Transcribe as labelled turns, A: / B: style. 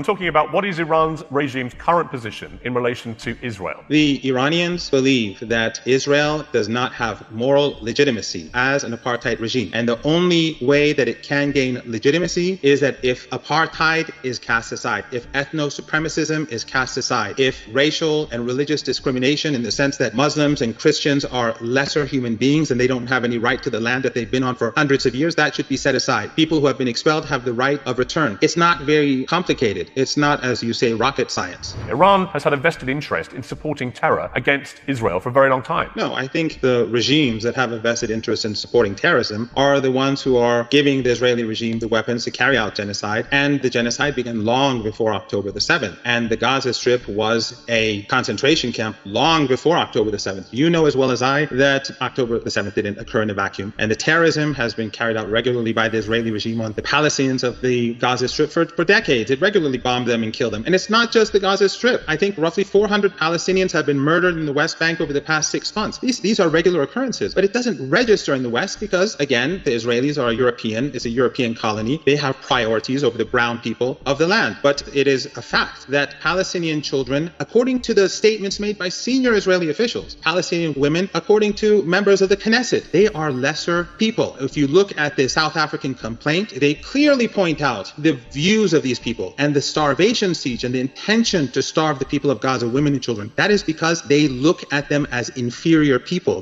A: I'm talking about what is Iran's regime's current position in relation to Israel.
B: The Iranians believe that Israel does not have moral legitimacy as an apartheid regime. And the only way that it can gain legitimacy is that if apartheid is cast aside, if ethno-supremacism is cast aside, if racial and religious discrimination in the sense that Muslims and Christians are lesser human beings and they don't have any right to the land that they've been on for hundreds of years, that should be set aside. People who have been expelled have the right of return. It's not very complicated. It's not, as you say, rocket science.
A: Iran has had a vested interest in supporting terror against Israel for a very long time.
B: No, I think the regimes that have a vested interest in supporting terrorism are the ones who are giving the Israeli regime the weapons to carry out genocide. And the genocide began long before October the 7th. And the Gaza Strip was a concentration camp long before October the 7th. You know as well as I that October the 7th didn't occur in a vacuum. And the terrorism has been carried out regularly by the Israeli regime on the Palestinians of the Gaza Strip for decades. It regularly bombed them and killed them. And it's not just the Gaza Strip. I think roughly 400 Palestinians have been murdered in the West Bank over the past 6 months. These are regular occurrences, but it doesn't register in the West because, again, the Israelis are it's a European colony. They have priorities over the brown people of the land. But it is a fact that Palestinian children, according to the statements made by senior Israeli officials, Palestinian women, according to members of the Knesset, they are lesser people. If you look at the South African complaint, they clearly point out the views of these people and the starvation siege and the intention to starve the people of Gaza, women and children. That is because they look at them as inferior people.